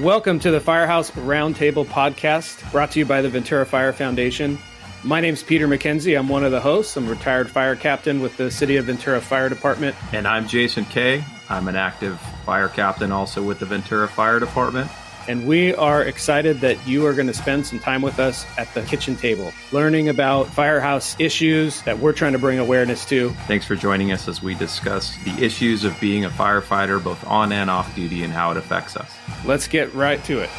Welcome to the Firehouse Roundtable podcast, brought to you by the Ventura Fire Foundation. My name's Peter McKenzie. I'm one of the hosts. I'm a retired fire captain with the City of Ventura Fire Department. And I'm Jason Kay. I'm an active fire captain also with the Ventura Fire Department. And we are excited that you are going to spend some time with us at the kitchen table, learning about firehouse issues that we're trying to bring awareness to. Thanks for joining us as we discuss the issues of being a firefighter, both on and off duty, and how it affects us. Let's get right to it.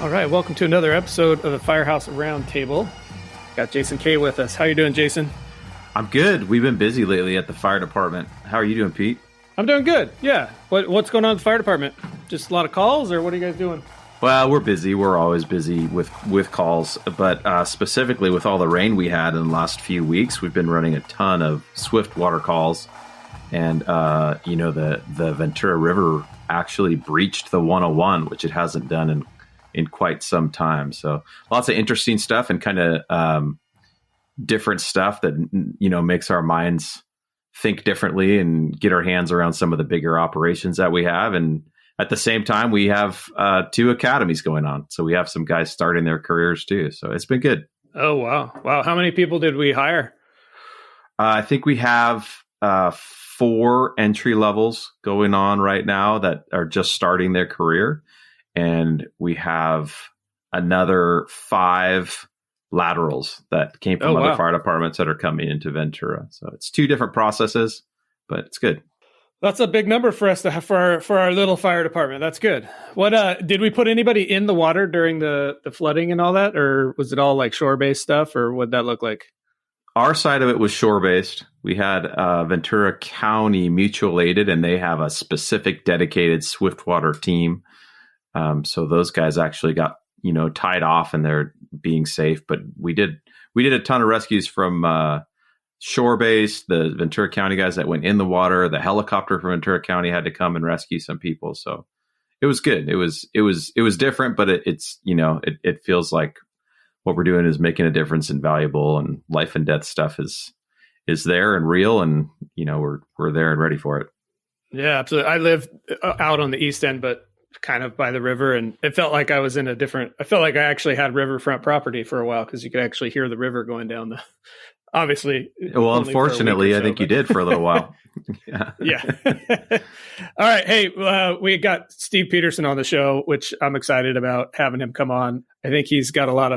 All right, welcome to another episode of the Firehouse Roundtable. Got Jason Kay with us. How you doing, Jason? I'm good. We've been busy lately at the fire department. How are you doing, Pete? I'm doing good. Yeah. What's going on at the fire department? Just a lot of calls, or what are you guys doing? Well, we're busy. We're always busy with calls, but specifically with all the rain we had in the last few weeks, we've been running a ton of swift water calls. And, the Ventura River actually breached the 101, which it hasn't done in quite some time. So lots of interesting stuff and kind of different stuff that, makes our minds think differently and get our hands around some of the bigger operations that we have. And at the same time, we have 2 academies going on. So we have some guys starting their careers too. So it's been good. Oh, wow. Wow. How many people did we hire? I think we have 4 entry levels going on right now that are just starting their career. And we have another 5 laterals that came from other fire departments that are coming into Ventura. So it's 2 different processes, but it's good. That's a big number for us to have for our little fire department. That's good. What did we put anybody in the water during the flooding and all that, or was it all like shore-based stuff, or what'd that look like? Our side of it was shore-based. We had Ventura County mutual aided, and they have a specific dedicated swiftwater team. So those guys actually got tied off and they're being safe. But we did a ton of rescues from shore-based, the Ventura County guys that went in the water. The helicopter from Ventura County had to come and rescue some people. So it was good. It was different, but it feels like what we're doing is making a difference and valuable, and life and death stuff is there and real, and we're there and ready for it. Yeah, absolutely. I live out on the east end, but kind of by the river, and it felt like I was in I felt like I actually had riverfront property for a while, because you could actually hear the river going down the, obviously. Well, unfortunately, I think you did for a little while. Yeah. All right. Hey, we got Steve Peterson on the show, which I'm excited about having him come on. I think he's got a lot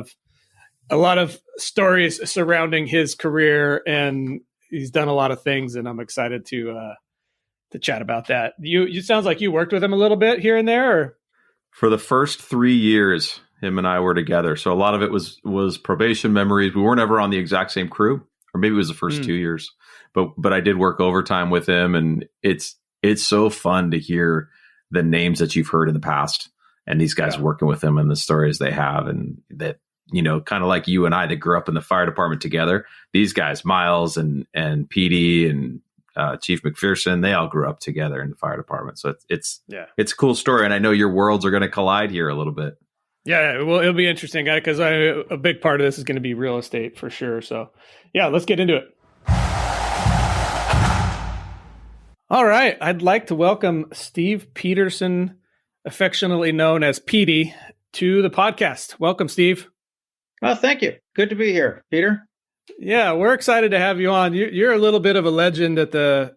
of stories surrounding his career, and he's done a lot of things, and I'm excited to chat about that. You sounds like you worked with him a little bit here and there, or? For the first 3 years, him and I were together. So a lot of it was probation memories. We weren't ever on the exact same crew, or maybe it was the first 2 years, but I did work overtime with him, and it's so fun to hear the names that you've heard in the past, and these guys working with him and the stories they have, and that, kind of like you and I that grew up in the fire department together. These guys, Miles and Petey and Chief McPherson, they all grew up together in the fire department. So it's a cool story. And I know your worlds are going to collide here a little bit. Yeah, well, it'll be interesting, because a big part of this is going to be real estate for sure. So yeah, let's get into it. All right. I'd like to welcome Steve Peterson, affectionately known as Petey, to the podcast. Welcome, Steve. Oh, thank you. Good to be here, Peter. Yeah, we're excited to have you on. You're a little bit of a legend at the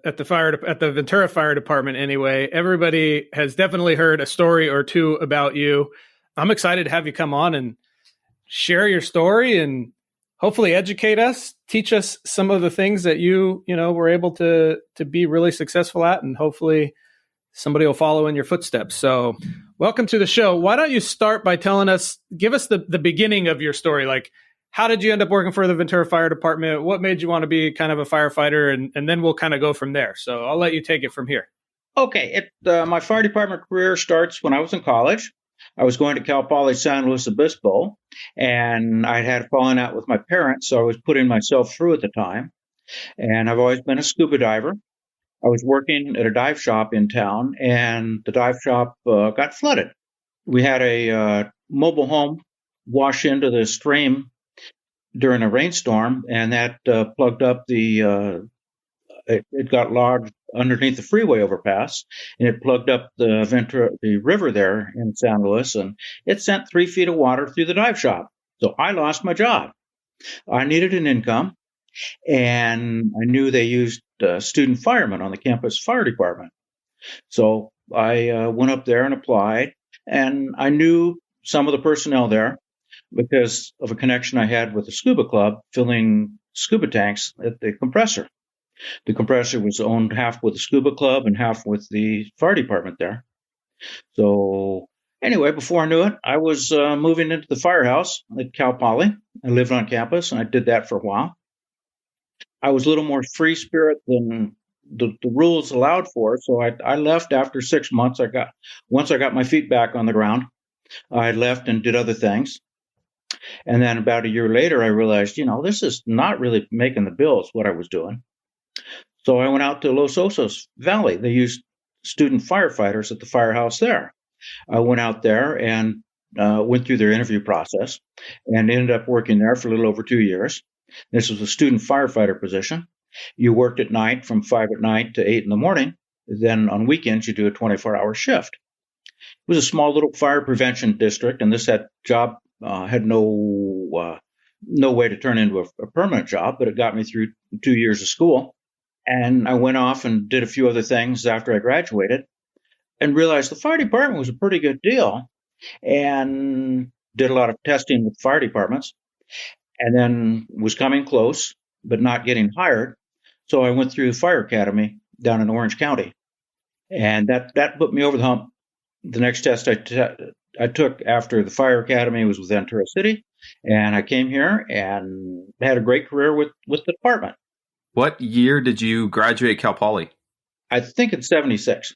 Ventura Fire Department. Anyway, everybody has definitely heard a story or two about you. I'm excited to have you come on and share your story and hopefully educate us, teach us some of the things that you were able to be really successful at, and hopefully somebody will follow in your footsteps. So, welcome to the show. Why don't you start by give us the beginning of your story, like, how did you end up working for the Ventura Fire Department? What made you want to be kind of a firefighter? And then we'll kind of go from there. So I'll let you take it from here. Okay. My fire department career starts when I was in college. I was going to Cal Poly San Luis Obispo, and I had fallen out with my parents, so I was putting myself through at the time. And I've always been a scuba diver. I was working at a dive shop in town, and the dive shop got flooded. We had a mobile home wash into the stream during a rainstorm, and that plugged up the it got logged underneath the freeway overpass, and it plugged up the Ventura, the river there in San Luis, and it sent 3 feet of water through the dive shop. So I lost my job. I needed an income, and I knew they used student firemen on the campus fire department. So I went up there and applied, and I knew some of the personnel there because of a connection I had with the scuba club filling scuba tanks at the compressor. The compressor was owned half with the scuba club and half with the fire department there. So anyway, before I knew it, I was moving into the firehouse at Cal Poly. I lived on campus, and I did that for a while. I was a little more free spirit than the rules allowed for, so I left after 6 months. Once I got my feet back on the ground, I left and did other things. And then about a year later, I realized, this is not really making the bills, what I was doing. So I went out to Los Osos Valley. They used student firefighters at the firehouse there. I went out there and went through their interview process and ended up working there for a little over 2 years. This was a student firefighter position. You worked at night from 5 at night to 8 in the morning. Then on weekends, you do a 24-hour shift. It was a small little fire prevention district, and this job had no way to turn into a permanent job, but it got me through 2 years of school. And I went off and did a few other things after I graduated and realized the fire department was a pretty good deal, and did a lot of testing with fire departments, and then was coming close, but not getting hired. So I went through the fire academy down in Orange County, and that put me over the hump. The next test I took after the fire academy was with Ventura City, and I came here and had a great career with the department. What year did you graduate Cal Poly? I think it's 76.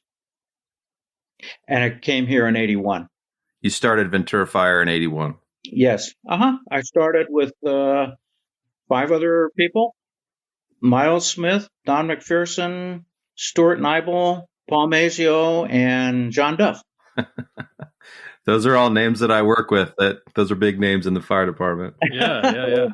And I came here in 81. You started Ventura Fire in 81. Yes. I started with 5 other people: Miles Smith, Don McPherson, Stuart Nibel, Paul Mazio, and John Duff. Those are all names that I work with. Those are big names in the fire department. Yeah.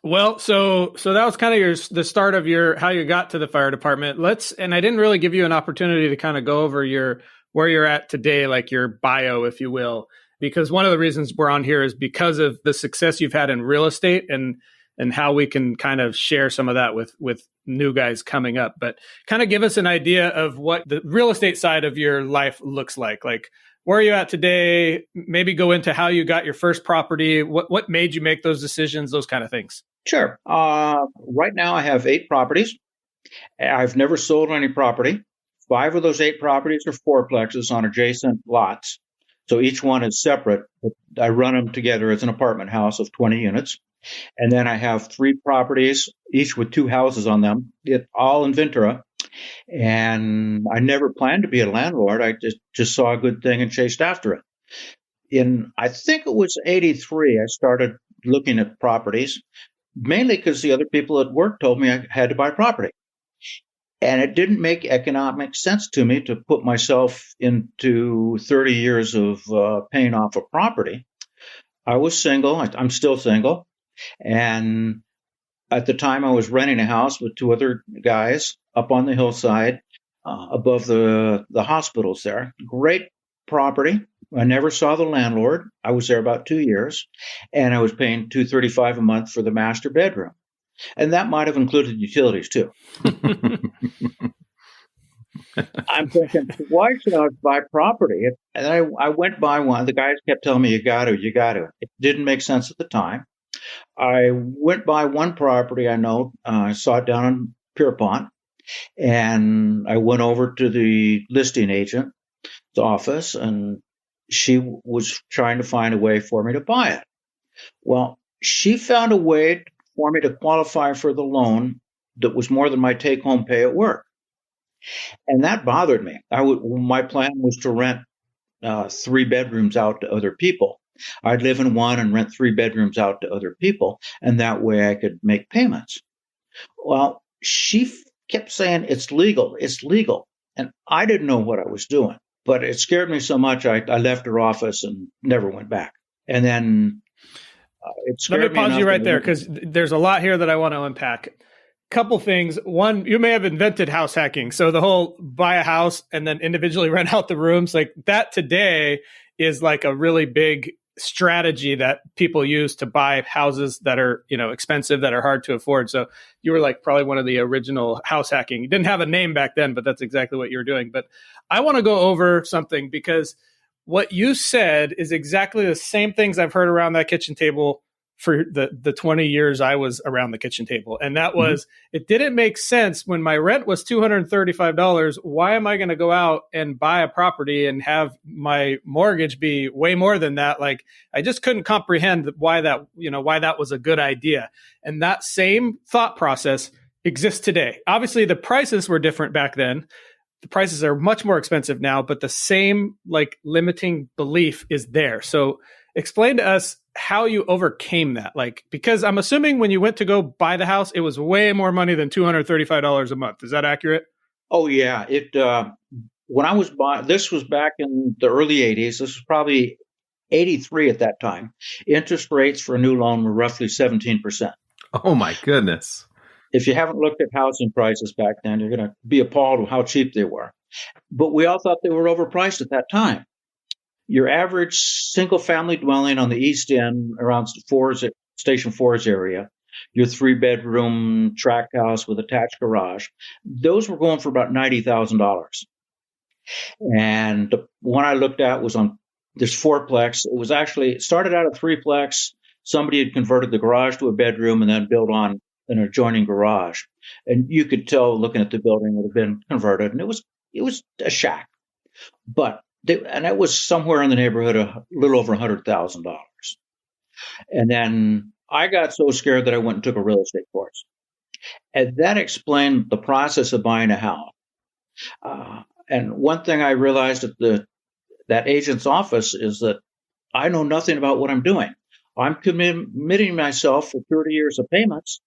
Well, so that was kind of the start of how you got to the fire department. And I didn't really give you an opportunity to kind of go over where you're at today, like your bio, if you will, because one of the reasons we're on here is because of the success you've had in real estate and how we can kind of share some of that with new guys coming up. But kind of give us an idea of what the real estate side of your life looks like. Like, where are you at today? Maybe go into how you got your first property. What made you make those decisions? Those kind of things. Sure. Right now I have 8 properties. I've never sold any property. 5 of those 8 properties are fourplexes on adjacent lots. So each one is separate. I run them together as an apartment house of 20 units. And then I have 3 properties, each with 2 houses on them, all in Ventura. And I never planned to be a landlord. I just saw a good thing and chased after it. I think it was 83, I started looking at properties, mainly because the other people at work told me I had to buy property. And it didn't make economic sense to me to put myself into 30 years of paying off a property. I was single. I'm still single. And at the time, I was renting a house with 2 other guys up on the hillside above the hospitals there. Great property. I never saw the landlord. I was there about 2 years, and I was paying $235 a month for the master bedroom. And that might have included utilities, too. I'm thinking, why should I buy property? And I went by one. The guys kept telling me, you got to. It didn't make sense at the time. I went by one property I know. I saw it down in Pierpont, and I went over to the listing agent's office, and she was trying to find a way for me to buy it. Well, she found a way for me to qualify for the loan that was more than my take-home pay at work. And that bothered me. My plan was to rent 3 bedrooms out to other people. I'd live in one and rent 3 bedrooms out to other people, and that way I could make payments. Well, she kept saying, it's legal. And I didn't know what I was doing, but it scared me so much I left her office and never went back. And then let me pause you right there, because there's a lot here that I want to unpack. couple things. One, you may have invented house hacking. So the whole buy a house and then individually rent out the rooms, like that today is like a really big strategy that people use to buy houses that are, expensive, that are hard to afford. So you were like probably one of the original house hacking. You didn't have a name back then, but that's exactly what you were doing. But I want to go over something because what you said is exactly the same things I've heard around that kitchen table for the 20 years I was around the kitchen table. And that was, It didn't make sense when my rent was $235. Why am I going to go out and buy a property and have my mortgage be way more than that? Like, I just couldn't comprehend why that was a good idea. And that same thought process exists today. Obviously, the prices were different back then. The prices are much more expensive now, but the same like limiting belief is there. So explain to us how you overcame that. Like, because I'm assuming when you went to go buy the house, it was way more money than $235 a month. Is that accurate? Oh yeah. When I was buying, this was back in the early 80s. This was probably 83 at that time. Interest rates for a new loan were roughly 17%. Oh my goodness. If you haven't looked at housing prices back then, you're going to be appalled with how cheap they were. But we all thought they were overpriced at that time. Your average single-family dwelling on the East End, around Station 4's area, your 3-bedroom tract house with attached garage, those were going for about $90,000. And the one I looked at was on this fourplex. It started out a threeplex. Somebody had converted the garage to a bedroom and then built on an adjoining garage. And you could tell looking at the building it had been converted, and it was a shack. But and it was somewhere in the neighborhood of a little over $100,000. And then I got so scared that I went and took a real estate course. And that explained the process of buying a house. And one thing I realized at that agent's office is that I know nothing about what I'm doing. I'm committing myself for 30 years of payments,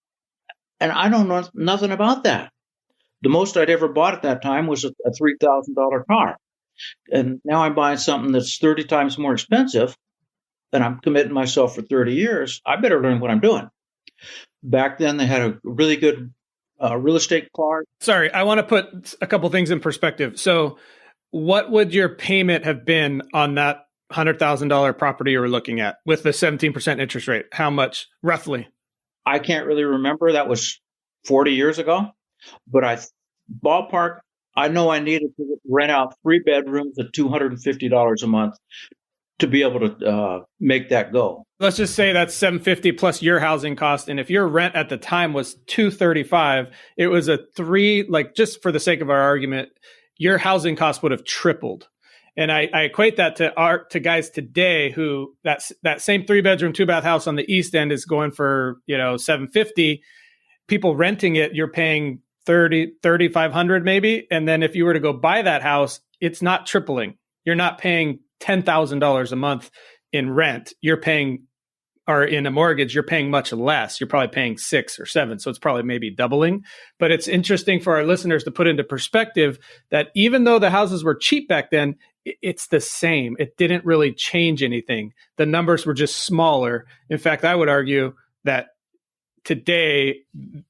and I know nothing about that. The most I'd ever bought at that time was a $3,000 car. And now I'm buying something that's 30 times more expensive, and I'm committing myself for 30 years. I better learn what I'm doing. Back then, they had a really good real estate class. Sorry, I want to put a couple things in perspective. So what would your payment have been on that $100,000 property you were looking at with the 17% interest rate? How much, roughly? I can't really remember. That was 40 years ago. But ballpark, I know I needed to rent out 3 bedrooms at $250 a month to be able to make that go. Let's just say that's $750 plus your housing cost. And if your rent at the time was $235, it was just for the sake of our argument, your housing cost would have tripled. And I equate that to guys today who that same 3-bedroom, 2-bath house on the East End is going for, $750. People renting it, you're paying $3,500 maybe. And then if you were to go buy that house, it's not tripling. You're not paying $10,000 a month in rent. Or in a mortgage, you're paying much less. You're probably paying 6 or 7. So it's probably maybe doubling. But it's interesting for our listeners to put into perspective that even though the houses were cheap back then, it's the same. It didn't really change anything. The numbers were just smaller. In fact, I would argue that today,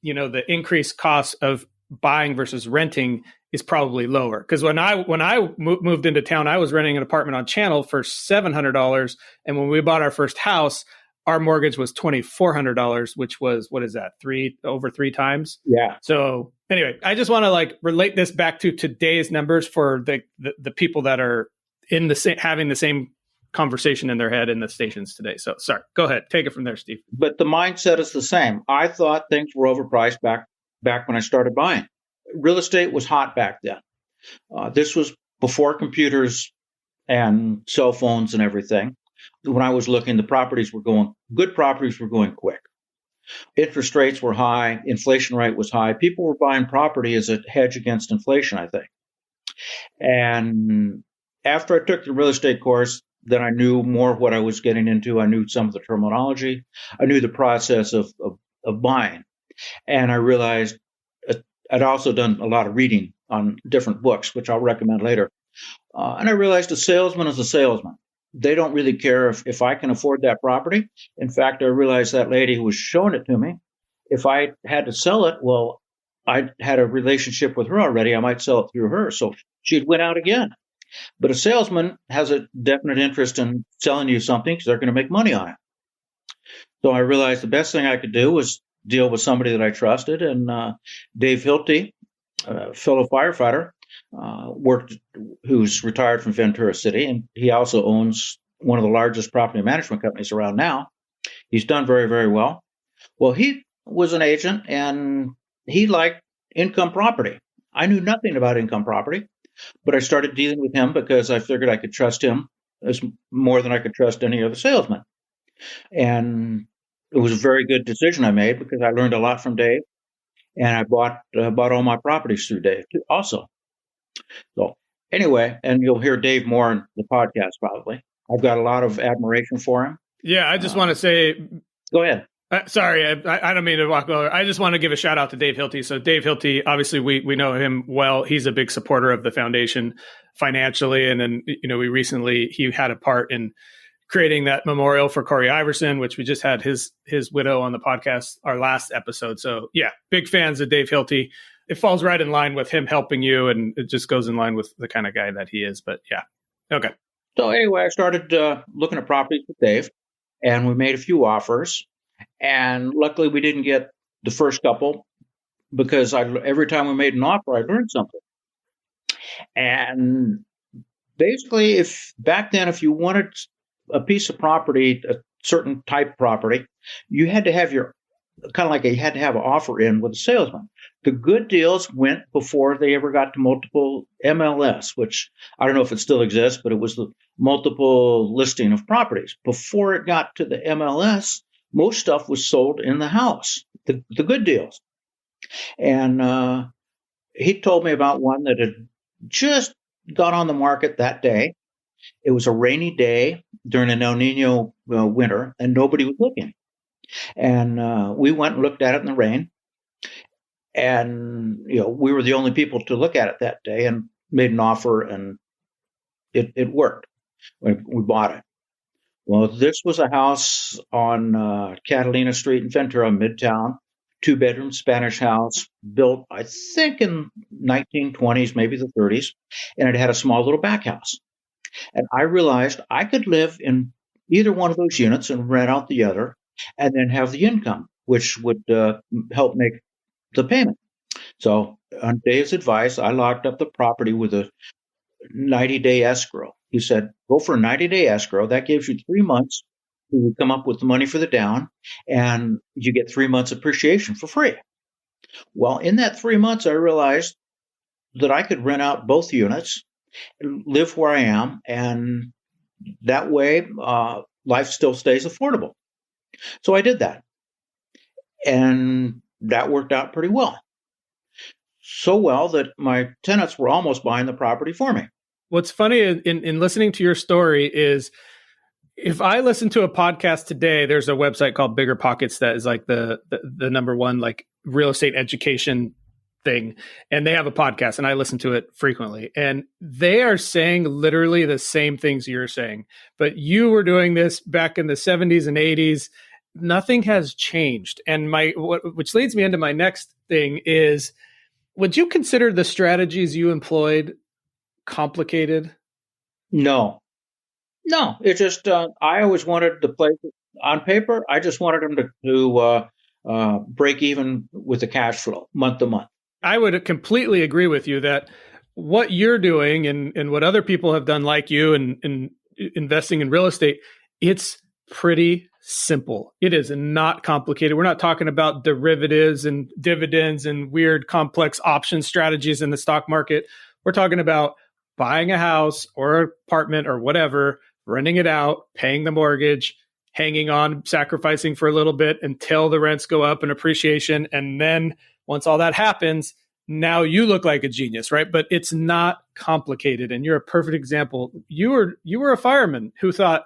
the increased cost of buying versus renting is probably lower. Because when I moved into town, I was renting an apartment on Channel for $700. And when we bought our first house, our mortgage was $2,400, which was, what is that? Over 3 times? Yeah. So anyway, I just want to relate this back to today's numbers for the people that are having the same conversation in their head in the stations today. So sorry, go ahead. Take it from there, Steve. But the mindset is the same. I thought things were overpriced back when I started buying. Real estate was hot back then. This was before computers and cell phones and everything. When I was looking, good properties were going quick. Interest rates were high. Inflation rate was high. People were buying property as a hedge against inflation, I think. And after I took the real estate course, then I knew more what I was getting into. I knew some of the terminology. I knew the process of buying. And I realized I'd also done a lot of reading on different books, which I'll recommend later. And I realized a salesman is a salesman. They don't really care if I can afford that property. In fact, I realized that lady who was showing it to me If I had to sell it, well, I had a relationship with her already. I might sell it through her. So she'd win out again. But a salesman has a definite interest in selling you something because they're going to make money on it. So I realized the best thing I could do was deal with somebody that I trusted. And Dave Hilty, a fellow firefighter, who's retired from Ventura City, and he also owns one of the largest property management companies around now. He's done very, very well. Well, he was an agent, and he liked income property. I knew nothing about income property, but I started dealing with him because I figured I could trust him as more than I could trust any other salesman. And it was a very good decision I made because I learned a lot from Dave, and I bought all my properties through Dave too, also. So anyway, and you'll hear Dave more in the podcast probably. I've got a lot of admiration for him. Yeah, I just want to say, go ahead. Sorry, I don't mean to walk over. I just want to give a shout out to Dave Hilty. So Dave Hilty, obviously we know him well. He's a big supporter of the foundation financially. And then, he had a part in creating that memorial for Corey Iverson, which we just had his widow on the podcast, our last episode. So yeah, big fans of Dave Hilty. It falls right in line with him helping you, and it just goes in line with the kind of guy that he is. But yeah. Okay. So anyway, I started looking at properties with Dave, and we made a few offers. And luckily, we didn't get the first couple because every time we made an offer, I learned something. And basically, if you wanted a piece of property, a certain type of property, you had to have you had to have an offer in with a salesman. The good deals went before they ever got to multiple MLS, which I don't know if it still exists, but it was the multiple listing of properties. Before it got to the MLS, most stuff was sold in the house, the good deals. And he told me about one that had just got on the market that day. It was a rainy day during an El Nino winter, and nobody was looking. And we went and looked at it in the rain. And, we were the only people to look at it that day and made an offer, and it worked. We bought it. Well, this was a house on Catalina Street in Ventura, Midtown, 2-bedroom Spanish house, built, I think, in 1920s, maybe the 30s, and it had a small little back house. And I realized I could live in either one of those units and rent out the other, and then have the income, which would help make the payment. So on Dave's advice, I locked up the property with a 90-day escrow. He said, go for a 90-day escrow. That gives you 3 months to come up with the money for the down, and you get 3 months appreciation for free. Well, in that 3 months, I realized that I could rent out both units, live where I am, and that way life still stays affordable. So I did that, and that worked out pretty well. So well that my tenants were almost buying the property for me. What's funny in listening to your story is, if I listen to a podcast today, there's a website called Bigger Pockets that is like the number one like real estate education thing, and they have a podcast, and I listen to it frequently, and they are saying literally the same things you're saying, but you were doing this back in the 70s and 80s. Nothing has changed. And which leads me into my next thing is, would you consider the strategies you employed complicated? No. It's just I always wanted the place on paper. I just wanted them to break even with the cash flow month to month. I would completely agree with you that what you're doing and what other people have done like you and investing in real estate, it's pretty simple. It is not complicated. We're not talking about derivatives and dividends and weird complex option strategies in the stock market. We're talking about buying a house or an apartment or whatever, renting it out, paying the mortgage, hanging on, sacrificing for a little bit until the rents go up in appreciation. And then once all that happens, now you look like a genius, right? But it's not complicated. And you're a perfect example. You were a fireman who thought,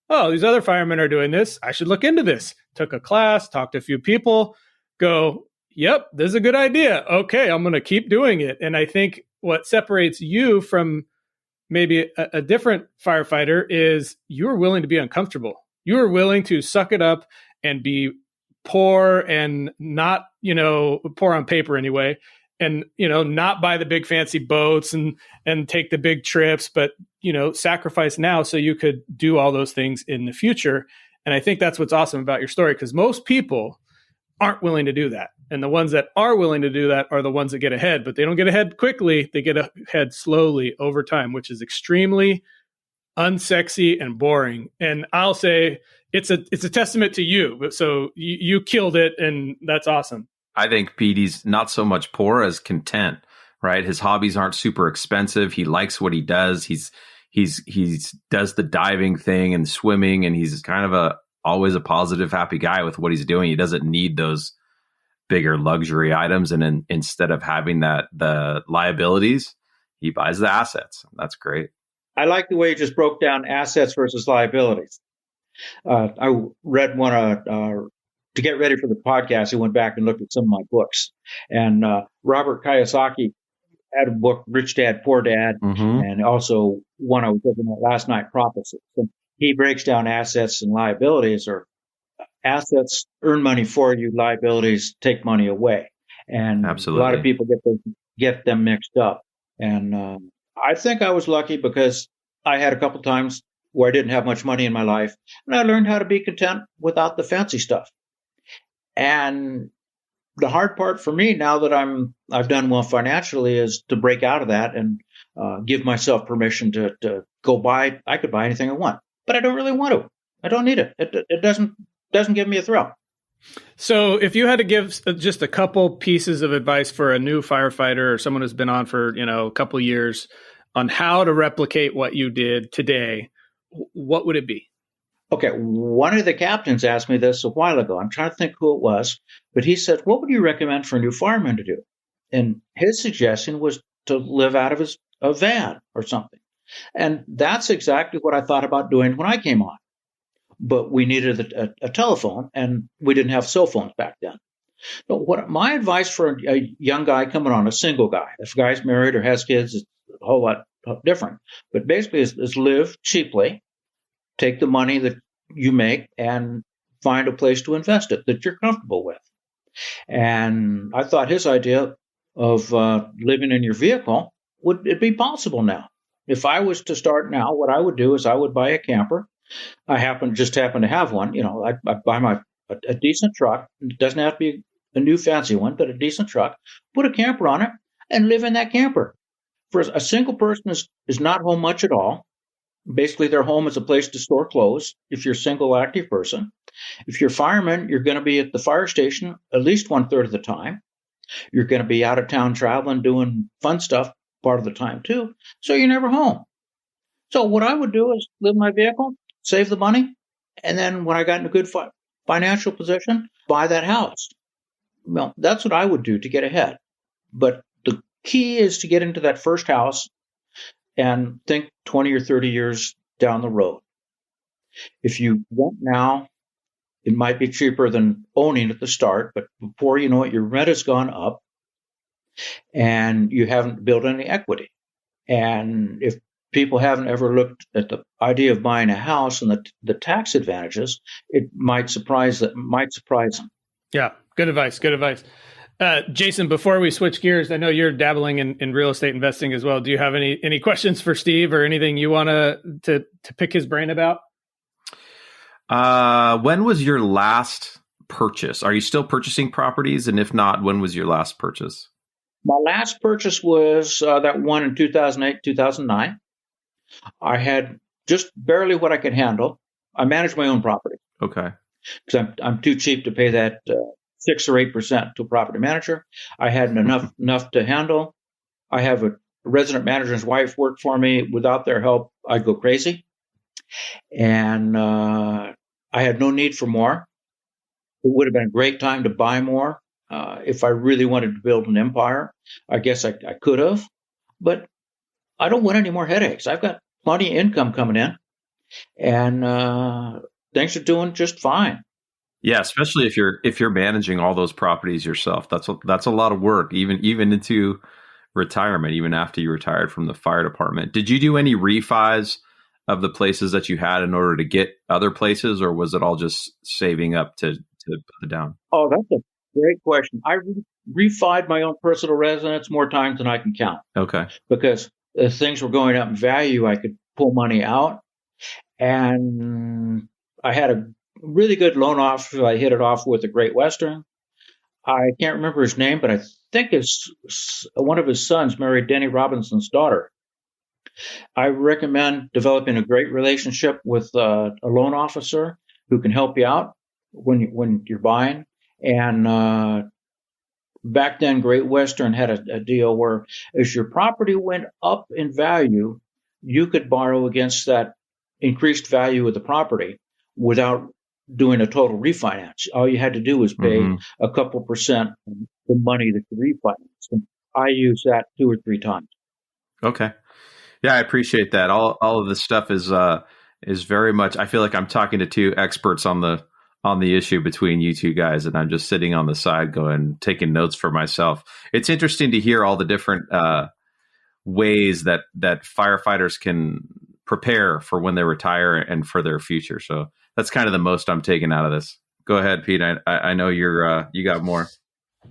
oh, these other firemen are doing this. I should look into this. Took a class, talked to a few people, go, yep, this is a good idea. Okay, I'm going to keep doing it. And I think what separates you from maybe a different firefighter is you're willing to be uncomfortable. You're willing to suck it up and be poor and not, poor on paper anyway, and, not buy the big fancy boats and take the big trips, but, sacrifice now so you could do all those things in the future. And I think that's what's awesome about your story, because most people aren't willing to do that. And the ones that are willing to do that are the ones that get ahead, but they don't get ahead quickly. They get ahead slowly over time, which is extremely unsexy and boring. And I'll say it's a testament to you. So you killed it, and that's awesome. I think Petey's not so much poor as content, right? His hobbies aren't super expensive. He likes what he does. He's does the diving thing and swimming, and he's kind of always a positive, happy guy with what he's doing. He doesn't need those bigger luxury items. And instead of having the liabilities, he buys the assets. That's great. I like the way you just broke down assets versus liabilities. I read one to get ready for the podcast. I went back and looked at some of my books, and Robert Kiyosaki had a book, Rich Dad, Poor Dad, and also one I was looking at last night, Prophecy. So he breaks down assets and liabilities, or assets earn money for you, liabilities take money away. And Absolutely. A lot of people get them mixed up. And I think I was lucky because I had a couple times where I didn't have much money in my life, and I learned how to be content without the fancy stuff. And the hard part for me now that I've done well financially is to break out of that and give myself permission to go buy. I could buy anything I want, but I don't really want to. I don't need it. It doesn't give me a thrill. So if you had to give just a couple pieces of advice for a new firefighter or someone who's been on for, a couple of years on how to replicate what you did today, what would it be? Okay, one of the captains asked me this a while ago. I'm trying to think who it was, but he said, what would you recommend for a new fireman to do? And his suggestion was to live out of a van or something. And that's exactly what I thought about doing when I came on. But we needed a telephone, and we didn't have cell phones back then. So my advice for a young guy coming on, a single guy, if a guy's married or has kids, it's a whole lot different. But basically is live cheaply, take the money that you make and find a place to invest it that you're comfortable with. And I thought his idea of living in your vehicle, would it be possible now? If I was to start now, what I would do is I would buy a camper. I happen to have one. I buy a decent truck. It doesn't have to be a new fancy one, but a decent truck. Put a camper on it and live in that camper. For a single person is not home much at all. Basically, their home is a place to store clothes if you're a single active person. If you're a fireman, you're going to be at the fire station at least 1/3 of the time. You're going to be out of town traveling, doing fun stuff part of the time too. So you're never home. So what I would do is live in my vehicle, save the money, and then when I got in a good financial position, buy that house. Well, that's what I would do to get ahead. But the key is to get into that first house and think 20 or 30 years down the road. If you want now, it might be cheaper than owning at the start, but before you know it, your rent has gone up and you haven't built any equity. And if people haven't ever looked at the idea of buying a house and the tax advantages, it might surprise them. Yeah, good advice. Good advice. Jason, before we switch gears, I know you're dabbling in real estate investing as well. Do you have any questions for Steve or anything you want to pick his brain about? When was your last purchase? Are you still purchasing properties? And if not, when was your last purchase? My last purchase was that one in 2008, 2009. I had just barely what I could handle. I managed my own property. Okay. Because I'm too cheap to pay that 6 or 8% to a property manager. I had enough to handle. I have a resident manager's wife work for me. Without their help, I'd go crazy. And I had no need for more. It would have been a great time to buy more. If I really wanted to build an empire, I guess I could have. But I don't want any more headaches. I've got plenty of income coming in. And things are doing just fine. Yeah, especially if you're managing all those properties yourself. That's a lot of work, even into retirement, even after you retired from the fire department. Did you do any refis of the places that you had in order to get other places, or was it all just saving up to to put it down? Oh, that's a great question. I refied my own personal residence more times than I can count Okay. because as things were going up in value, I could pull money out. And I had a really good loan officer. I hit it off with a Great Western. I can't remember his name, but I think one of his sons married Denny Robinson's daughter. I recommend developing a great relationship with a loan officer who can help you out when you're buying. And back then, Great Western had a deal where as your property went up in value, you could borrow against that increased value of the property without doing a total refinance. All you had to do was pay a couple percent of the money that you refinanced. And I used that 2 or 3 times. Okay. Yeah, I appreciate that. All of this stuff is very much. I feel like I'm talking to 2 experts on the issue between you 2 guys, and I'm just sitting on the side taking notes for myself. It's interesting to hear all the different ways that firefighters can prepare for when they retire and for their future. So that's kind of the most I'm taking out of this. Go ahead, Pete. I know you got more.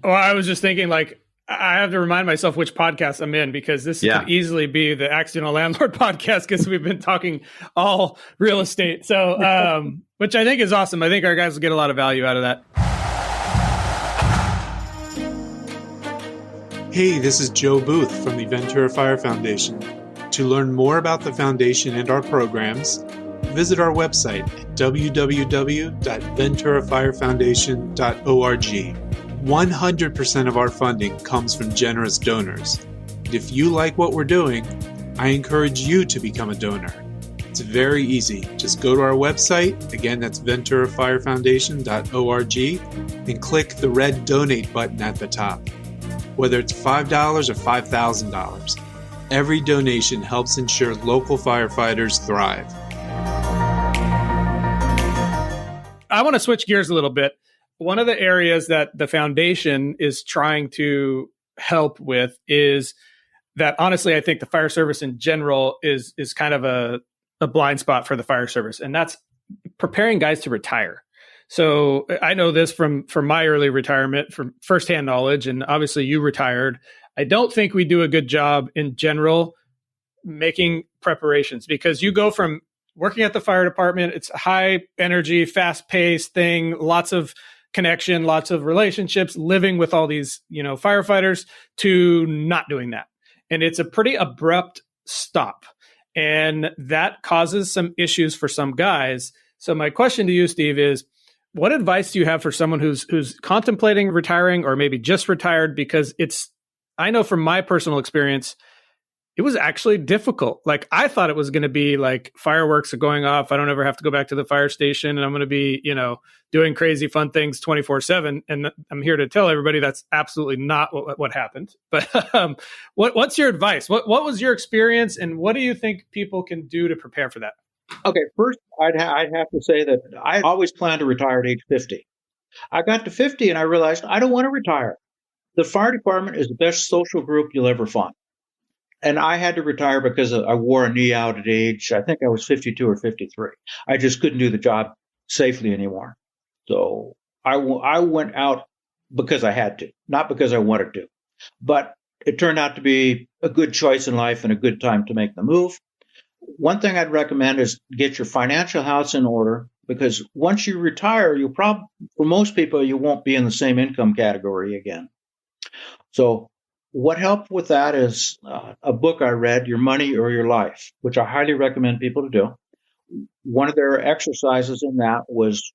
Well, I was just thinking, like, I have to remind myself which podcast I'm in, because this could easily be the Accidental Landlord podcast, because we've been talking all real estate. So, which I think is awesome. I think our guys will get a lot of value out of that. Hey, this is Joe Booth from the Ventura Fire Foundation. To learn more about the foundation and our programs, visit our website at www.venturafirefoundation.org. 100% of our funding comes from generous donors. And if you like what we're doing, I encourage you to become a donor. It's very easy. Just go to our website, again that's venturafirefoundation.org, and click the red donate button at the top. Whether it's $5 or $5,000, every donation helps ensure local firefighters thrive. I want to switch gears a little bit. One of the areas that the foundation is trying to help with is that, honestly, I think the fire service in general is kind of a blind spot for the fire service, and that's preparing guys to retire. So I know this from my early retirement, from firsthand knowledge, and obviously you retired. I don't think we do a good job in general making preparations, because you go from working at the fire department, it's a high energy, fast paced thing, lots of connection, lots of relationships, living with all these, firefighters, to not doing that. And it's a pretty abrupt stop. And that causes some issues for some guys. So my question to you, Steve, is what advice do you have for someone who's contemplating retiring, or maybe just retired? Because I know from my personal experience, it was actually difficult. Like, I thought it was going to be like fireworks are going off. I don't ever have to go back to the fire station, and I'm going to be, doing crazy fun things 24/7. And I'm here to tell everybody that's absolutely not what happened. But what's your advice? What was your experience, and what do you think people can do to prepare for that? Okay, first, I'd have to say that I always planned to retire at age 50. I got to 50 and I realized I don't want to retire. The fire department is the best social group you'll ever find. And I had to retire because I wore a knee out at age, I think I was 52 or 53. I just couldn't do the job safely anymore. So I went out because I had to, not because I wanted to. But it turned out to be a good choice in life and a good time to make the move. One thing I'd recommend is get your financial house in order, because once you retire, for most people, you won't be in the same income category again. So what helped with that is a book I read, Your Money or Your Life, which I highly recommend people to do. One of their exercises in that was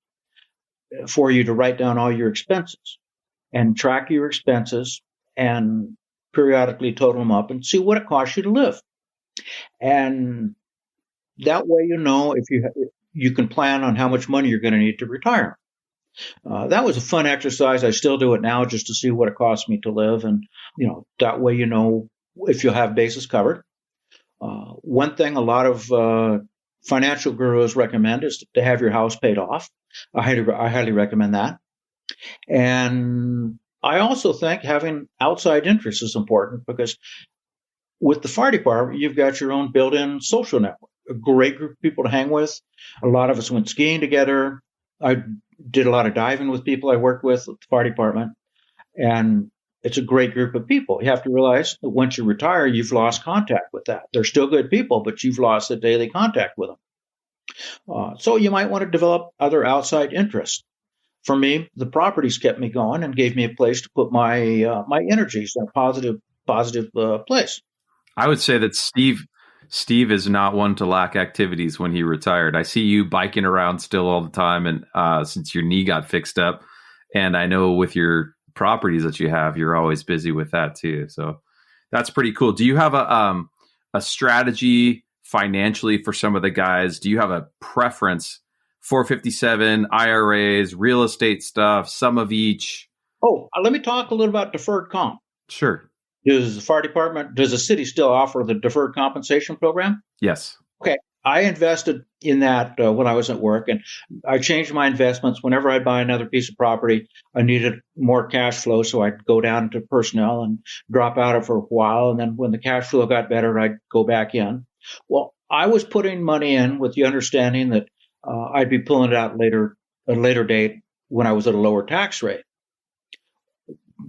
for you to write down all your expenses and track your expenses and periodically total them up and see what it costs you to live. And that way, if you can plan on how much money you're going to need to retire. That was a fun exercise. I still do it now just to see what it costs me to live. And, that way, if you'll have bases covered. One thing a lot of financial gurus recommend is to have your house paid off. I highly recommend that. And I also think having outside interests is important, because with the fire department, you've got your own built-in social network, a great group of people to hang with. A lot of us went skiing together. I did a lot of diving with people I worked with at the fire department, and it's a great group of people. You have to realize that once you retire, you've lost contact with that. They're still good people, but you've lost the daily contact with them. So you might want to develop other outside interests. For me, the properties kept me going and gave me a place to put my my energies in a positive place. I would say that Steve is not one to lack activities when he retired. I see you biking around still all the time, and since your knee got fixed up, and I know with your properties that you have, you're always busy with that too. So that's pretty cool. Do you have a strategy financially for some of the guys? Do you have a preference? 457 IRAs, real estate stuff, some of each. Oh, let me talk a little about deferred comp. Sure. Does the city still offer the deferred compensation program? Yes. Okay. I invested in that when I was at work, and I changed my investments. Whenever I'd buy another piece of property, I needed more cash flow, so I'd go down to personnel and drop out of it for a while. And then when the cash flow got better, I'd go back in. Well, I was putting money in with the understanding that I'd be pulling it out at a later date when I was at a lower tax rate.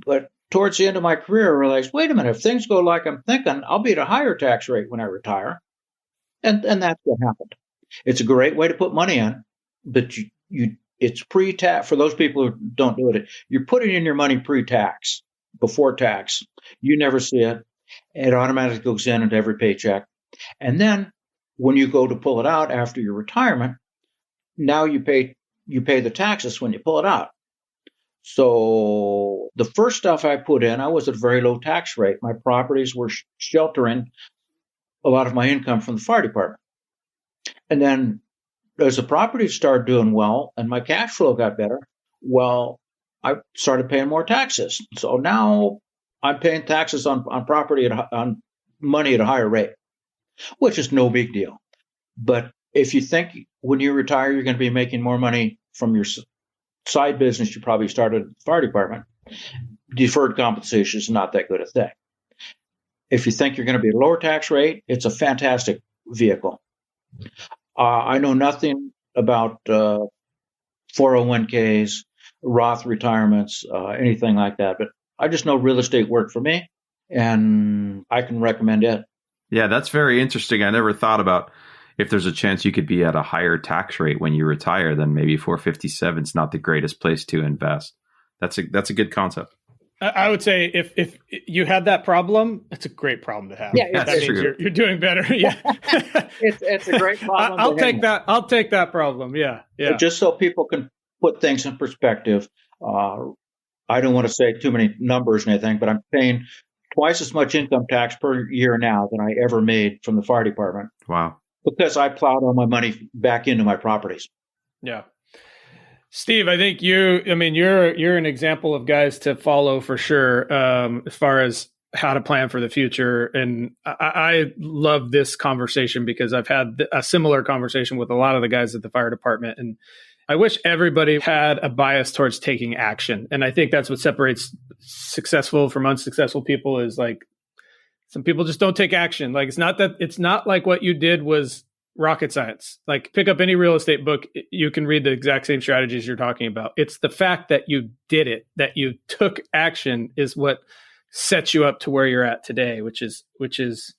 But towards the end of my career, I realized, wait a minute, if things go like I'm thinking, I'll be at a higher tax rate when I retire. And that's what happened. It's a great way to put money in, but it's pre-tax. For those people who don't do it, you're putting in your money pre-tax, before tax. You never see it. It automatically goes into every paycheck. And then when you go to pull it out after your retirement, now you pay the taxes when you pull it out. So the first stuff I put in, I was at a very low tax rate. My properties were sheltering a lot of my income from the fire department. And then as the properties started doing well and my cash flow got better, well, I started paying more taxes. So now I'm paying taxes on property on money at a higher rate, which is no big deal. But if you think when you retire, you're going to be making more money from your side business you probably started at the fire department, deferred compensation is not that good a thing. If you think you're going to be at a lower tax rate, it's a fantastic vehicle. I know nothing about 401ks, Roth retirements, anything like that, but I just know real estate worked for me, and I can recommend it. Yeah, that's very interesting. I never thought about if there's a chance you could be at a higher tax rate when you retire, then maybe 457 is not the greatest place to invest. That's a good concept. I would say if you had that problem, it's a great problem to have. Yeah, that means you're doing better. Yeah, it's a great problem. I'll take that. I'll take that problem. Yeah. Just so people can put things in perspective. I don't want to say too many numbers and anything, but I'm paying twice as much income tax per year now than I ever made from the fire department. Wow. Because I plowed all my money back into my properties. Yeah. Steve, I think you're an example of guys to follow for sure, as far as how to plan for the future. And I love this conversation because I've had a similar conversation with a lot of the guys at the fire department. And I wish everybody had a bias towards taking action. And I think that's what separates successful from unsuccessful people is like, some people just don't take action. Like, it's not like what you did was rocket science. Like, pick up any real estate book, you can read the exact same strategies you're talking about. It's the fact that you did it, that you took action is what sets you up to where you're at today, which is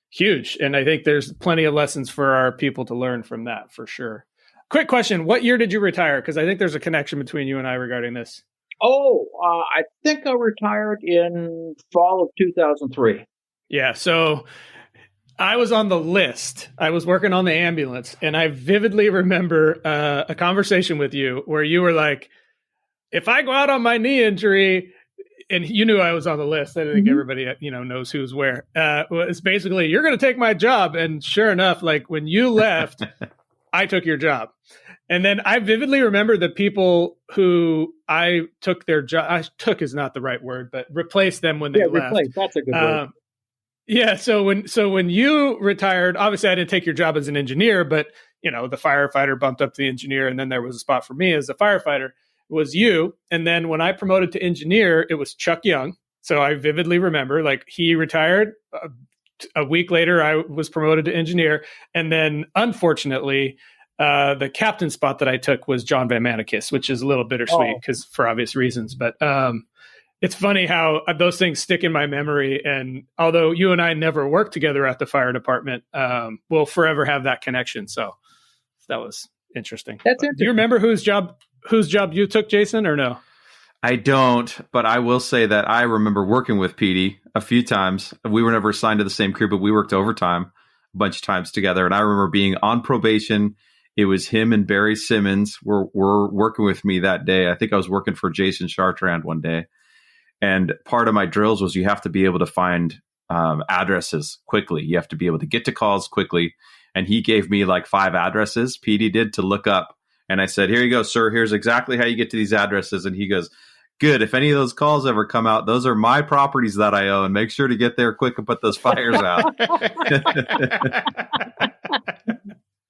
huge. And I think there's plenty of lessons for our people to learn from that for sure. Quick question. What year did you retire? Because I think there's a connection between you and I regarding this. I think I retired in fall of 2003. Yeah. So I was on the list. I was working on the ambulance, and I vividly remember a conversation with you where you were like, if I go out on my knee injury, and you knew I was on the list. I think everybody, knows who's where. It's basically, you're going to take my job. And sure enough, like when you left, I took your job. And then I vividly remember the people who I took their job. I took is not the right word, but replaced them when they left. Replaced. That's a good word. Yeah. So when you retired, obviously I didn't take your job as an engineer, but the firefighter bumped up to the engineer, and then there was a spot for me as a firefighter. It was you. And then when I promoted to engineer, it was Chuck Young. So I vividly remember, like, he retired. A week later, I was promoted to engineer. And then unfortunately, The captain spot that I took was John Van Manicus, which is a little bittersweet because for obvious reasons. But it's funny how those things stick in my memory. And although you and I never worked together at the fire department, we'll forever have that connection. So that was interesting. That's interesting. Do you remember whose job you took, Jason, or no? I don't, but I will say that I remember working with Petey a few times. We were never assigned to the same crew, but we worked overtime a bunch of times together. And I remember being on probation. It was him and Barry Simmons were working with me that day. I think I was working for Jason Chartrand one day. And part of my drills was you have to be able to find addresses quickly. You have to be able to get to calls quickly. And he gave me like 5 addresses, Petey did, to look up. And I said, here you go, sir. Here's exactly how you get to these addresses. And he goes, good. If any of those calls ever come out, those are my properties that I own. Make sure to get there quick and put those fires out.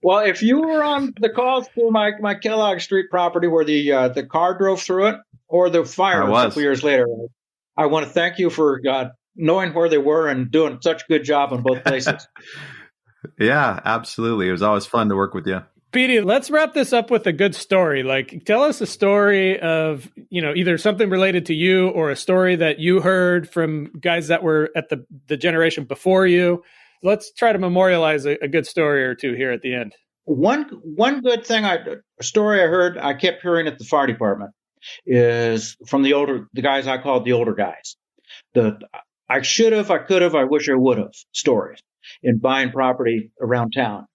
Well, if you were on the calls for my Kellogg Street property where the car drove through it, or the fire a couple years later, I want to thank you for knowing where they were and doing such a good job in both places. Yeah, absolutely. It was always fun to work with you. Petey, let's wrap this up with a good story. Like, tell us a story of, either something related to you or a story that you heard from guys that were at the generation before you. Let's try to memorialize a good story or two here at the end. One good thing, a story I heard, I kept hearing at the fire department, is from the guys I called the older guys. The I should have, I could have, I wish I would have stories in buying property around town.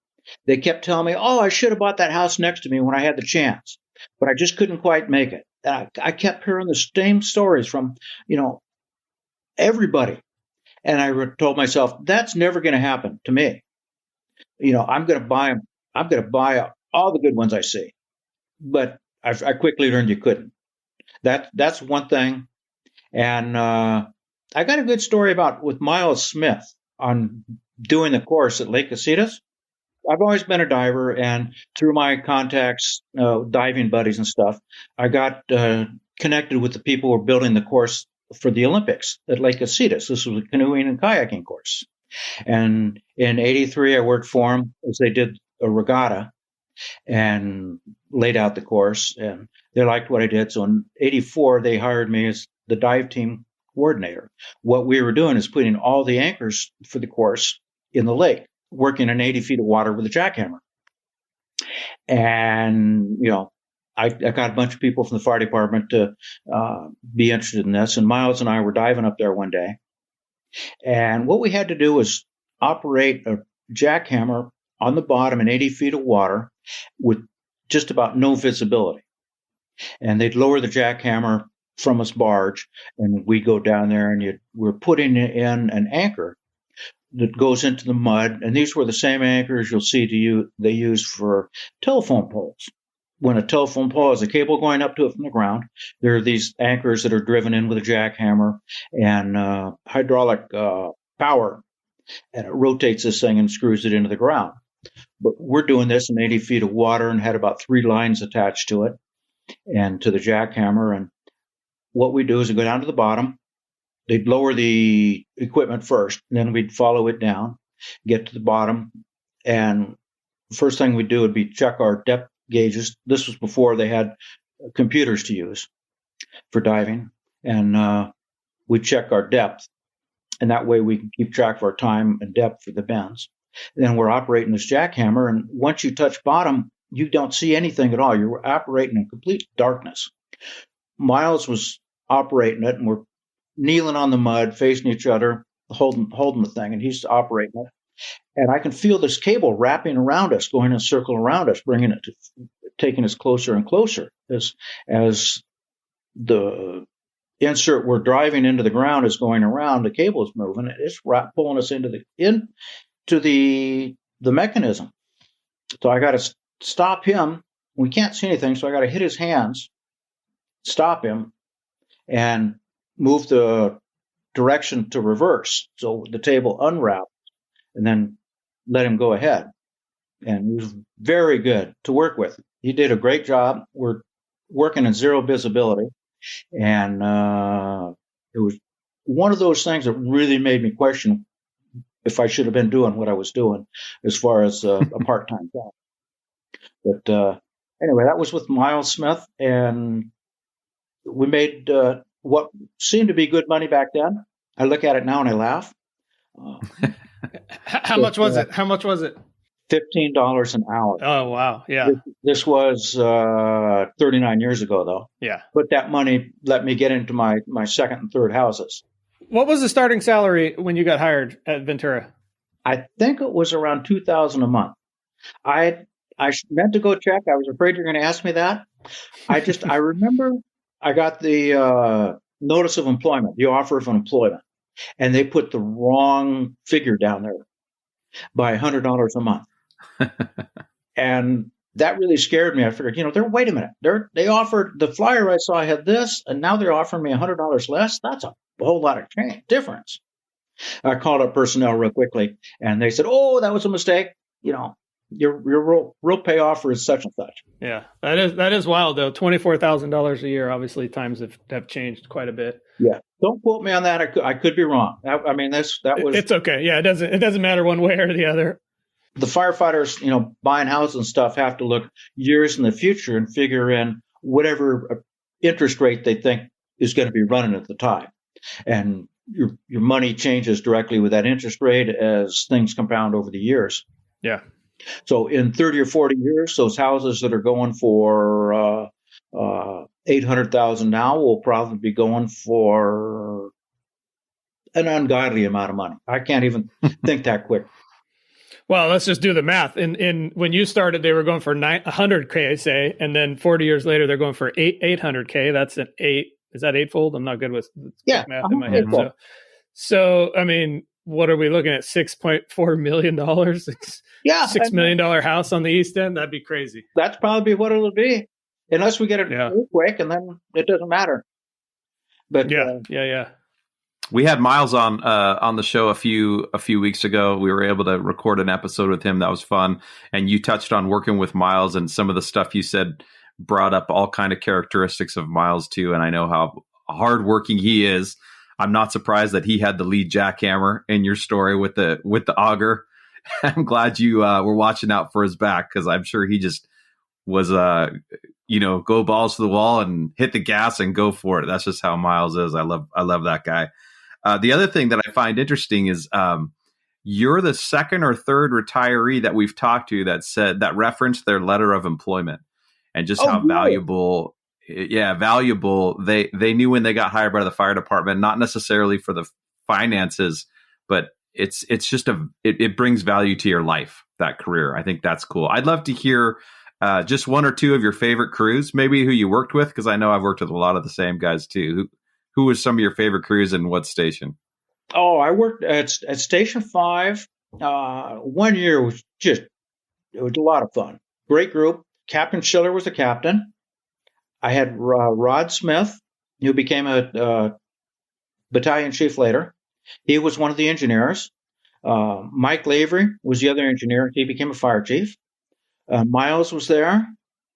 They kept telling me, oh, I should have bought that house next to me when I had the chance, but I just couldn't quite make it. I kept hearing the same stories from, everybody. And I told myself, that's never going to happen to me. I'm going to buy them. I'm going to buy all the good ones I see. But I quickly learned you couldn't. That's one thing. And I got a good story with Miles Smith on doing the course at Lake Casitas. I've always been a diver, and through my contacts, diving buddies and stuff, I got connected with the people who were building the course for the Olympics at Lake Casitas. This was a canoeing and kayaking course. And in '83, I worked for them as they did a regatta and laid out the course, and they liked what I did. So in '84, they hired me as the dive team coordinator. What we were doing is putting all the anchors for the course in the lake, working in 80 feet of water with a jackhammer. And, I got a bunch of people from the fire department to be interested in this. And Miles and I were diving up there one day. And what we had to do was operate a jackhammer on the bottom in 80 feet of water with just about no visibility. And they'd lower the jackhammer from this barge, and we'd go down there, and we're putting in an anchor that goes into the mud. And these were the same anchors you'll see they use for telephone poles. When a telephone pole has a cable going up to it from the ground, there are these anchors that are driven in with a jackhammer and hydraulic power, and it rotates this thing and screws it into the ground. But we're doing this in 80 feet of water and had about 3 lines attached to it and to the jackhammer. And what we do is we go down to the bottom. They'd lower the equipment first, and then we'd follow it down, get to the bottom. And the first thing we'd do would be check our depth gauges. This was before they had computers to use for diving. And we'd check our depth. And that way we can keep track of our time and depth for the bends. And then we're operating this jackhammer. And once you touch bottom, you don't see anything at all. You're operating in complete darkness. Miles was operating it, and we're kneeling on the mud, facing each other, holding the thing, and he's operating it. And I can feel this cable wrapping around us, going in a circle around us, taking us closer and closer as the insert we're driving into the ground is going around. The cable is moving. It's pulling us into the mechanism. So I got to stop him. We can't see anything, so I got to hit his hands, stop him, and move the direction to reverse. So the table unwrapped, and then let him go ahead. And he was very good to work with. He did a great job. We're working in zero visibility. And it was one of those things that really made me question if I should have been doing what I was doing as far as a part-time job. But anyway, that was with Miles Smith, and we made what seemed to be good money back then. I look at it now and I laugh. How much was it? How much was it? $15 an hour. Oh, wow. Yeah. This was 39 years ago, though. Yeah. But that money let me get into my second and third houses. What was the starting salary when you got hired at Ventura? I think it was around $2,000 a month. I meant to go check. I was afraid you're going to ask me that. I remember I got the notice of employment, the offer of employment, and they put the wrong figure down there by $100 a month. And that really scared me. I figured, wait a minute. They offered, the flyer I saw had this, and now they're offering me $100 less. That's a whole lot of difference. I called up personnel real quickly, and they said, "Oh, that was a mistake. Your real pay offer is such and such." Yeah, that is wild though. $24,000 a year. Obviously, times have changed quite a bit. Yeah, don't quote me on that. I could be wrong. That was. It's okay. Yeah, it doesn't matter one way or the other. The firefighters, buying houses and stuff, have to look years in the future and figure in whatever interest rate they think is going to be running at the time, and your money changes directly with that interest rate as things compound over the years. Yeah. So in 30 or 40 years, those houses that are going for $800,000 now will probably be going for an ungodly amount of money. I can't even think that quick. Well, let's just do the math. In when you started, they were going for $100K, say, and then 40 years later, they're going for $800K. That's an eight. Is that eightfold? I'm not good with math in my head. So I mean, what are we looking at? $6.4 million? $6 million house on the East End? That'd be crazy. That's probably what it'll be, unless we get an earthquake, and then it doesn't matter. But yeah. We had Miles on the show a few weeks ago. We were able to record an episode with him. That was fun. And you touched on working with Miles, and some of the stuff you said brought up all kind of characteristics of Miles too. And I know how hardworking he is. I'm not surprised that he had the lead jackhammer in your story with the auger. I'm glad you were watching out for his back, because I'm sure he just was go balls to the wall and hit the gas and go for it. That's just how Miles is. I love that guy. The other thing that I find interesting is you're the second or third retiree that we've talked to that referenced their letter of employment, and just how valuable they knew when they got hired by the fire department, not necessarily for the finances, but it's just it brings value to your life, that career. I think that's cool. I'd love to hear just one or two of your favorite crews, maybe who you worked with, because I know I've worked with a lot of the same guys too. Who was some of your favorite crews and what station? Oh, I worked at Station 5. 1 year was it was a lot of fun. Great group. Captain Schiller was the captain. I had Rod Smith, who became a battalion chief later. He was one of the engineers. Mike Lavery was the other engineer. He became a fire chief. Miles was there.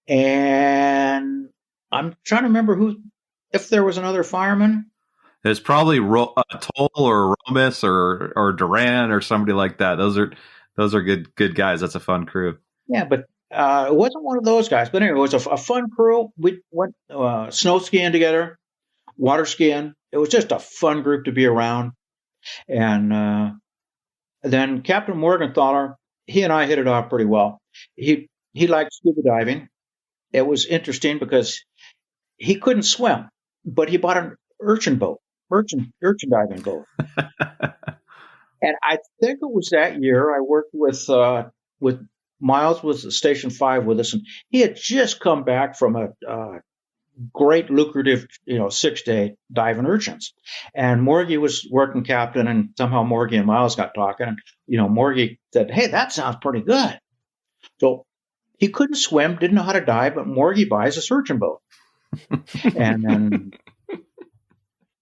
And I'm trying to remember if there was another fireman. There's probably Toll or Romus or Duran or somebody like that. Those are good guys. That's a fun crew. Yeah, but it wasn't one of those guys. But anyway, it was a fun crew. We went snow skiing together, water skiing. It was just a fun group to be around. And then Captain Morgenthaler, he and I hit it off pretty well. He liked scuba diving. It was interesting because he couldn't swim, but he bought an urchin diving boat. And I think it was that year I worked with Miles was at Station 5 with us, and he had just come back from a great lucrative 6-day diving urchins. And Morgie was working captain, and somehow Morgie and Miles got talking, and Morgie said, "Hey, that sounds pretty good." So he couldn't swim, didn't know how to dive, but Morgie buys a urchin boat. And then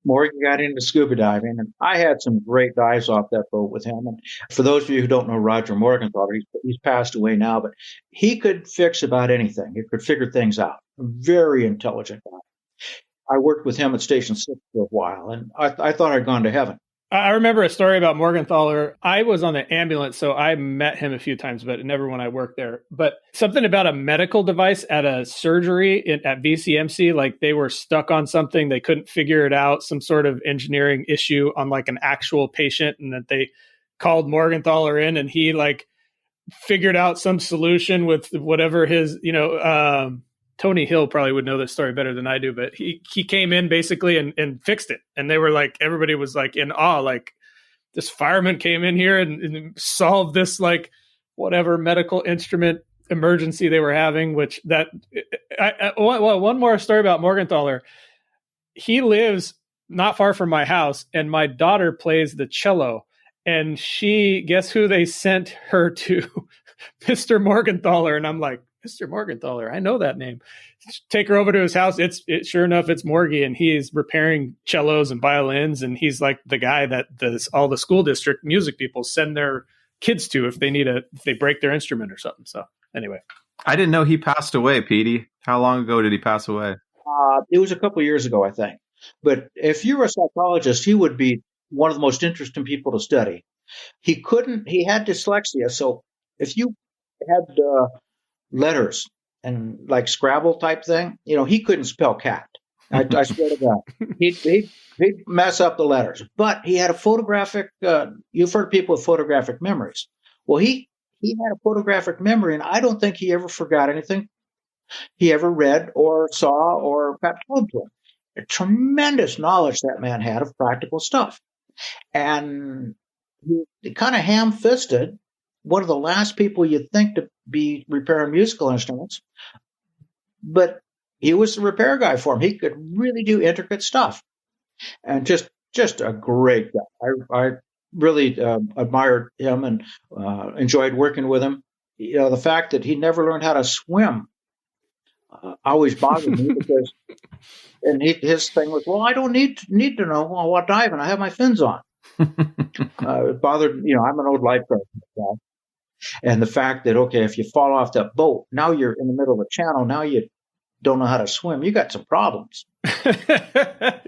Morgan got into scuba diving, and I had some great dives off that boat with him. And for those of you who don't know Roger Morgenthaler, he's passed away now, but he could fix about anything. He could figure things out. Very intelligent guy. I worked with him at Station 6 for a while, and I thought I'd gone to heaven. I remember a story about Morgenthaler. I was on the ambulance, so I met him a few times, but never when I worked there. But something about a medical device at a surgery at VCMC, like they were stuck on something. They couldn't figure it out, some sort of engineering issue on like an actual patient, and that they called Morgenthaler in, and he like figured out some solution with whatever his, Tony Hill probably would know this story better than I do, but he came in basically and fixed it. And they were like, everybody was like in awe, like this fireman came in here and solved this like whatever medical instrument emergency they were having, which one more story about Morgenthaler. He lives not far from my house and my daughter plays the cello, and guess who they sent her to? Mr. Morgenthaler. And I'm like, Mr. Morgenthaler, I know that name. Take her over to his house. Sure enough, it's Morgie, and he's repairing cellos and violins. And he's like the guy that all the school district music people send their kids to if they break their instrument or something. So anyway, I didn't know he passed away, Petey. How long ago did he pass away? It was a couple of years ago, I think. But if you were a psychologist, he would be one of the most interesting people to study. He had dyslexia. So if you had letters and like Scrabble type thing, he couldn't spell cat. I swear to God, he'd mess up the letters. But he had a photographic. You've heard people with photographic memories. Well, he had a photographic memory, and I don't think he ever forgot anything he ever read or saw or got told to him. A tremendous knowledge that man had of practical stuff, and he kind of ham-fisted one of the last people you'd think to be repairing musical instruments, but he was the repair guy for him. He could really do intricate stuff, and just a great guy. I really admired him and enjoyed working with him. The fact that he never learned how to swim always bothered me because, and his thing was, well, I don't need to know what diving. I have my fins on. It bothered, I'm an old lifeguard guy. And the fact that, okay, if you fall off that boat, now you're in the middle of a channel, now you don't know how to swim, you got some problems.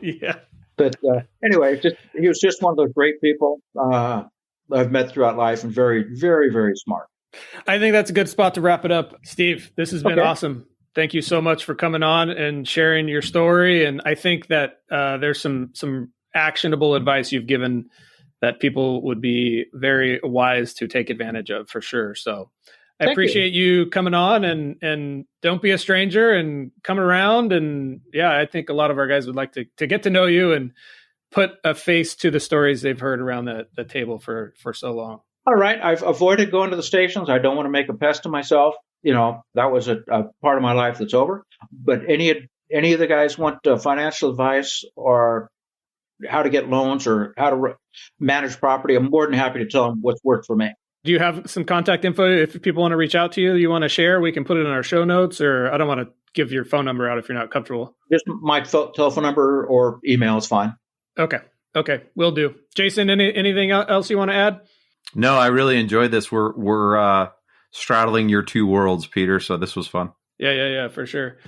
Yeah. But anyway, he was just one of those great people I've met throughout life, and very, very, very smart. I think that's a good spot to wrap it up. Steve, this has been awesome. Thank you so much for coming on and sharing your story. And I think that there's some actionable advice you've given that people would be very wise to take advantage of for sure. So I appreciate you coming on, and don't be a stranger and come around. And yeah, I think a lot of our guys would like to get to know you and put a face to the stories they've heard around the table for so long. All right. I've avoided going to the stations. I don't want to make a pest of myself. That was a part of my life that's over. But any of the guys want financial advice or how to get loans or how to manage property, I'm more than happy to tell them what's worked for me. Do you have some contact info if people want to reach out to you? You want to share? We can put it in our show notes, or I don't want to give your phone number out if you're not comfortable. Just my telephone number or email is fine. Okay. Will do. Jason, anything else you want to add? No, I really enjoyed this. We're straddling your two worlds, Peter. So this was fun. Yeah, for sure.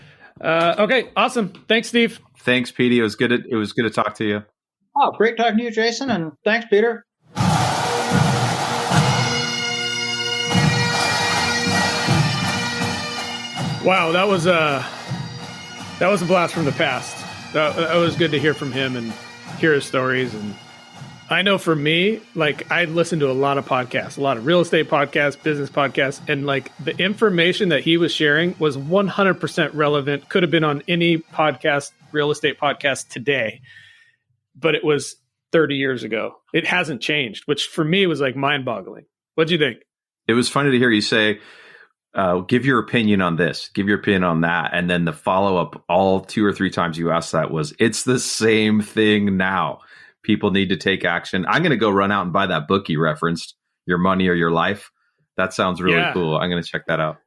Okay, awesome. Thanks, Steve. Thanks, Petey. It was good to talk to you. Oh, great talking to you, Jason, and thanks, Peter. Wow, that was a blast from the past. That was good to hear from him and hear his stories. And I know for me, like, I listen to a lot of podcasts, a lot of real estate podcasts, business podcasts, and like the information that he was sharing was 100% relevant. Could have been on any podcast, real estate podcast today, but it was 30 years ago. It hasn't changed, which for me was like mind-boggling. What'd you think? It was funny to hear you say, give your opinion on this, give your opinion on that. And then the follow-up all 2 or 3 times you asked that was, it's the same thing now. People need to take action. I'm going to go run out and buy that book you referenced, Your Money or Your Life. That sounds really cool. I'm going to check that out.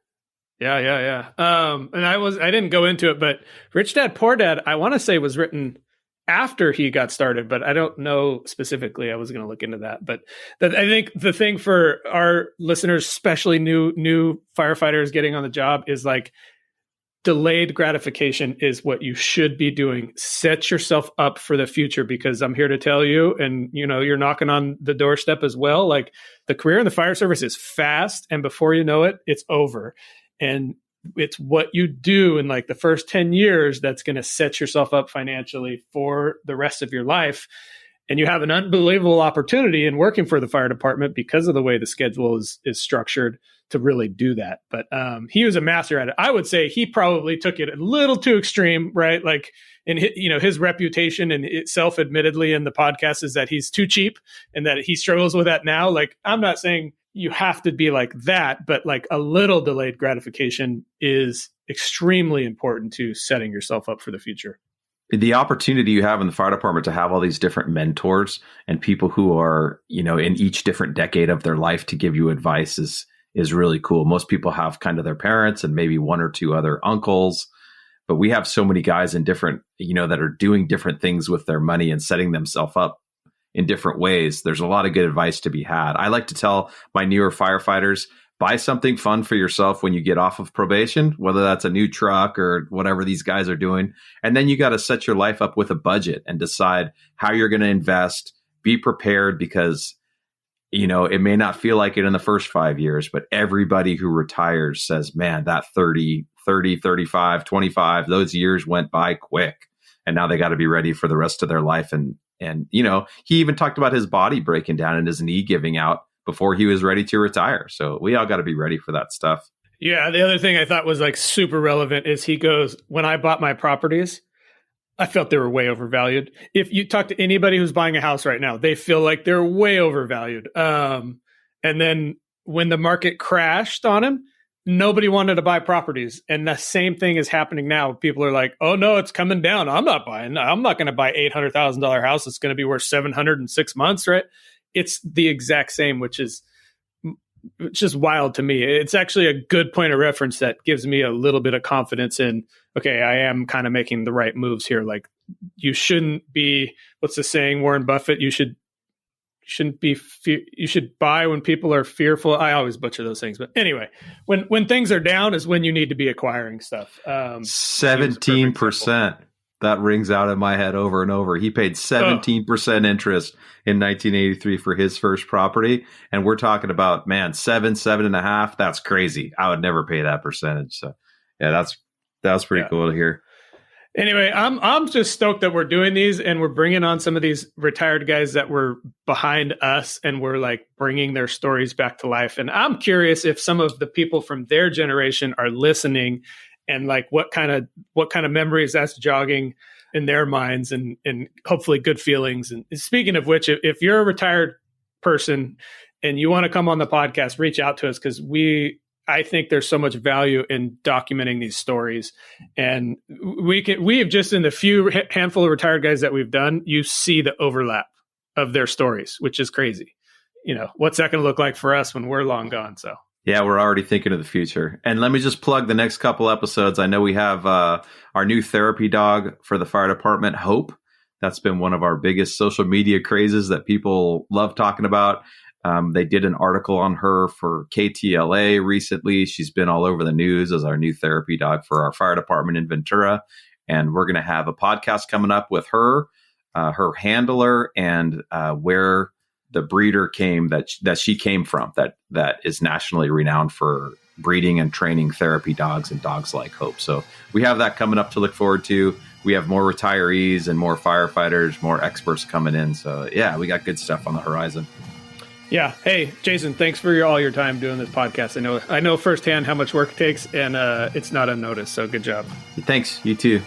Yeah. And I didn't go into it, but Rich Dad, Poor Dad, I want to say was written after he got started, but I don't know specifically. I was going to look into that, but I think the thing for our listeners, especially new firefighters getting on the job, is like, delayed gratification is what you should be doing. Set yourself up for the future, because I'm here to tell you, and you're knocking on the doorstep as well. Like, the career in the fire service is fast, and before you know it, it's over. And it's what you do in like the first 10 years that's going to set yourself up financially for the rest of your life. And you have an unbelievable opportunity in working for the fire department because of the way the schedule is structured to really do that. But he was a master at it. I would say he probably took it a little too extreme, right? Like, in his reputation and itself, admittedly, in the podcast, is that he's too cheap and that he struggles with that now. Like, I'm not saying you have to be like that, but like a little delayed gratification is extremely important to setting yourself up for the future. The opportunity you have in the fire department to have all these different mentors and people who are, in each different decade of their life to give you advice is really cool. Most people have kind of their parents and maybe one or two other uncles, but we have so many guys in different, that are doing different things with their money and setting themselves up in different ways. There's a lot of good advice to be had. I like to tell my newer firefighters, buy something fun for yourself when you get off of probation, whether that's a new truck or whatever these guys are doing. And then you got to set your life up with a budget and decide how you're going to invest. Be prepared, because, it may not feel like it in the first 5 years, but everybody who retires says, man, that 30, 35, 25, those years went by quick. And now they got to be ready for the rest of their life. And he even talked about his body breaking down and his knee giving out before he was ready to retire. So we all got to be ready for that stuff. Yeah. The other thing I thought was like super relevant is he goes, when I bought my properties, I felt they were way overvalued. If you talk to anybody who's buying a house right now, they feel like they're way overvalued. And then when the market crashed on him, nobody wanted to buy properties. And the same thing is happening now. People are like, oh no, it's coming down. I'm not buying. I'm not going to buy $800,000 house. It's going to be worth $700 in 6 months, right? It's the exact same, which is just wild to me. It's actually a good point of reference that gives me a little bit of confidence in, okay, I am kind of making the right moves here. Like, you shouldn't be, what's the saying, Warren Buffett, you should buy when people are fearful. I always butcher those things. But anyway, when things are down is when you need to be acquiring stuff. 17%. That rings out in my head over and over. He paid 17% interest in 1983 for his first property. And we're talking about, man, 7.5. That's crazy. I would never pay that percentage. So yeah, that was pretty cool to hear. Anyway, I'm just stoked that we're doing these and we're bringing on some of these retired guys that were behind us, and we're like bringing their stories back to life. And I'm curious if some of the people from their generation are listening, and like what kind of memories that's jogging in their minds, and hopefully good feelings. And speaking of which, if you're a retired person and you want to come on the podcast, reach out to us, because I think there's so much value in documenting these stories. And we have just, in the few handful of retired guys that we've done, you see the overlap of their stories, which is crazy. What's that going to look like for us when we're long gone? So yeah, we're already thinking of the future. And let me just plug the next couple episodes. I know we have our new therapy dog for the fire department, Hope. That's been one of our biggest social media crazes that people love talking about. They did an article on her for KTLA recently. She's been all over the news as our new therapy dog for our fire department in Ventura. And we're going to have a podcast coming up with her, her handler, and where the breeder came that she came from, that is nationally renowned for breeding and training therapy dogs and dogs like Hope. So we have that coming up to look forward to. We have more retirees and more firefighters, more experts coming in. So yeah, we got good stuff on the horizon. Yeah. Hey, Jason, thanks for all your time doing this podcast. I know firsthand how much work it takes, and it's not unnoticed. So good job. Thanks. You too.